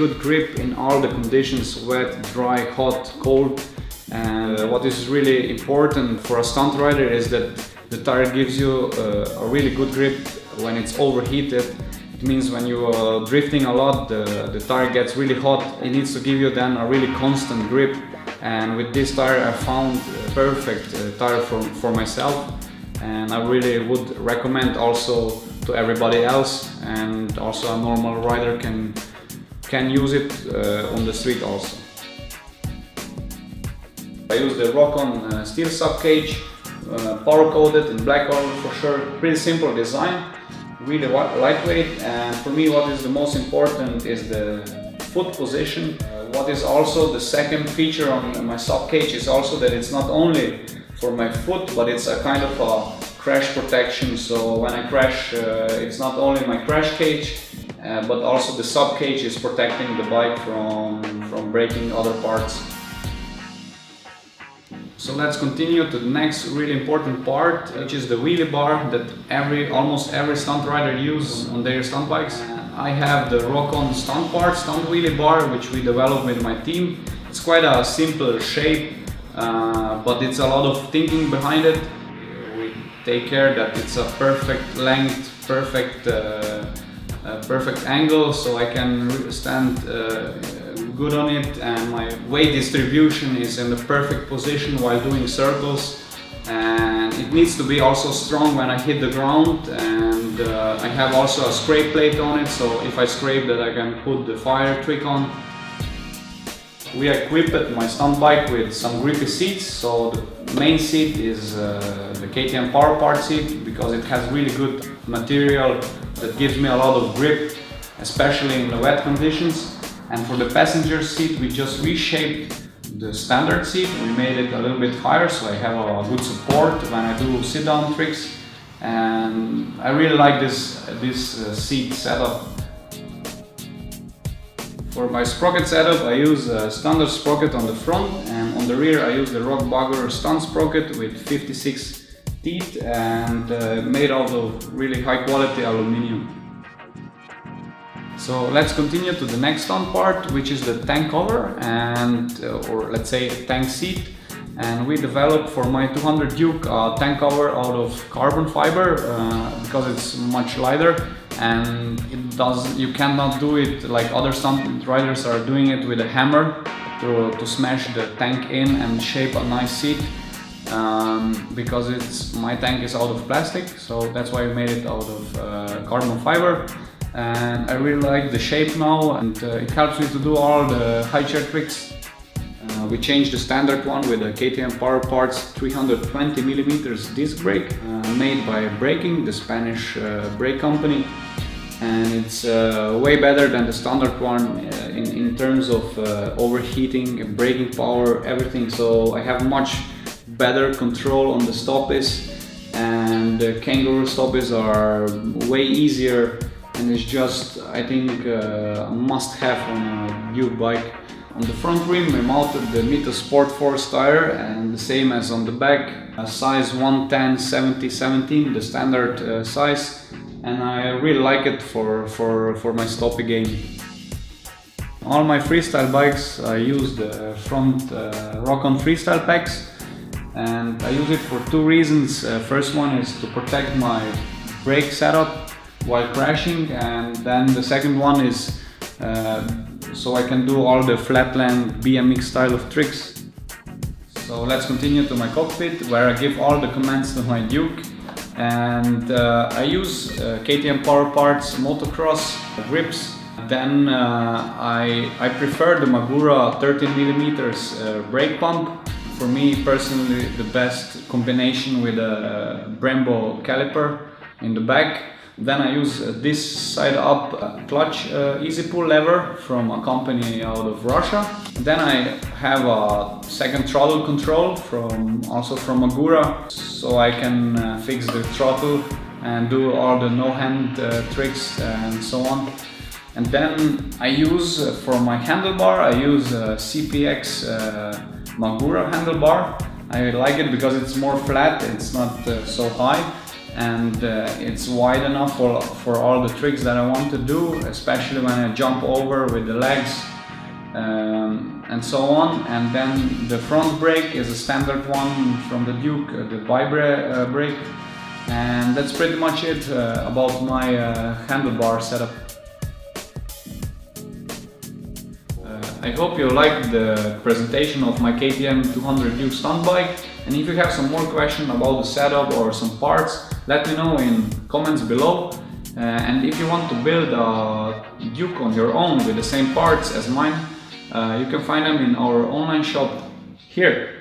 Good grip in all the conditions, wet, dry, hot, cold. And what is really important for a stunt rider is that the tire gives you a really good grip when it's overheated. It means when you are drifting a lot, the tire gets really hot. It needs to give you then a really constant grip. And with this tire I found a perfect tire for myself. And I really would recommend also to everybody else, and also a normal rider can use it on the street also. I use the Rock-On steel subcage, power coated in black color for sure. Pretty simple design, really lightweight, and for me what is the most important is the foot position. What is also the second feature on my subcage is also that it's not only for my foot, but it's a kind of a crash protection. So when I crash, it's not only my crash cage, but also the subcage is protecting the bike from breaking other parts. So let's continue to the next really important part, which is the wheelie bar that almost every stunt rider uses on their stunt bikes. I have the Rock-On stunt wheelie bar, which we developed with my team. It's quite a simple shape, but it's a lot of thinking behind it. We take care that it's a perfect length, perfect angle, so I can stand good on it, and my weight distribution is in the perfect position while doing circles. And it needs to be also strong when I hit the ground, and I have also a scrape plate on it, so if I scrape that I can put the fire trick on. We equipped my stunt bike with some grippy seats. So the main seat is the KTM Power Part seat, because it has really good material that gives me a lot of grip, especially in the wet conditions. And for the passenger seat, we just reshaped the standard seat. We made it a little bit higher, so I have a good support when I do sit-down tricks. And I really like this seat setup. For my sprocket setup, I use a standard sprocket on the front, and on the rear I use the Rockbugger stunt sprocket with 56 teeth and made out of really high quality aluminum. So let's continue to the next stunt part, which is the tank cover, and or let's say tank seat. And we developed for my 200 Duke a tank cover out of carbon fiber because it's much lighter, and you cannot do it like other stunt riders are doing it with a hammer to smash the tank in and shape a nice seat. Because my tank is out of plastic, so that's why we made it out of carbon fiber. And I really like the shape now, and it helps me to do all the high chair tricks. We changed the standard one with a KTM Power Parts 320mm disc brake, made by Braking, the Spanish brake company. And it's way better than the standard one in terms of overheating, braking power, everything. So I have much better control on the stoppies, and the Kangaroo stoppies are way easier, and it's just, I think, a must-have on a Duke bike. On the front rim I mounted the Mita Sport Force tire, and the same as on the back, size 110/70/17, the standard size, and I really like it for my stoppie game. All my freestyle bikes I use the front Rock-On freestyle packs, and I use it for two reasons. First one is to protect my brake setup while crashing, and then the second one is so I can do all the flatland BMX style of tricks. So let's continue to my cockpit, where I give all the commands to my Duke. And I use KTM Power Parts motocross grips. Then I prefer the Magura 13mm brake pump. For me personally, the best combination with a Brembo caliper in the back. Then I use this side up clutch easy pull lever from a company out of Russia. Then I have a second throttle control also from Magura, so I can fix the throttle and do all the no hand tricks and so on. And then I use for my handlebar, I use CPX Magura handlebar. I like it because it's more flat, it's not so high. and it's wide enough for all the tricks that I want to do, especially when I jump over with the legs and so on. And then the front brake is a standard one from the Duke, the Vibre brake. And that's pretty much it about my handlebar setup. I hope you liked the presentation of my KTM 200 Duke stunt bike, and if you have some more questions about the setup or some parts, let me know in comments below. And if you want to build a Duke on your own with the same parts as mine, you can find them in our online shop here.